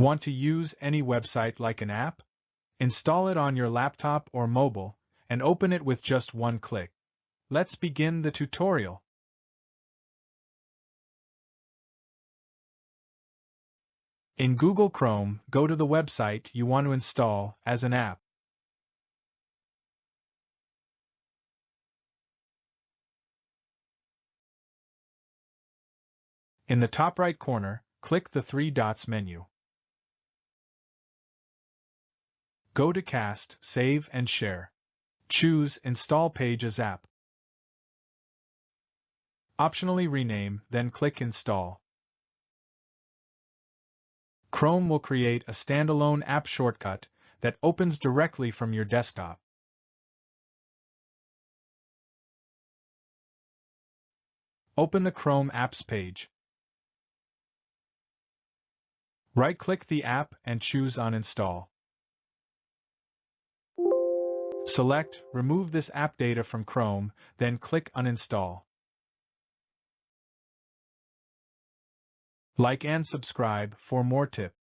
Want to use any website like an app? Install it on your laptop or mobile, and open it with just one click. Let's begin the tutorial. In Google Chrome, go to the website you want to install as an app. In the top right corner, click the three dots menu. Go to Cast, Save and Share. Choose Install Page as App. Optionally rename, then click Install. Chrome will create a standalone app shortcut that opens directly from your desktop. Open the Chrome Apps page. Right-click the app and choose Uninstall. Select Remove this app data from Chrome, then click Uninstall. Like and subscribe for more tips.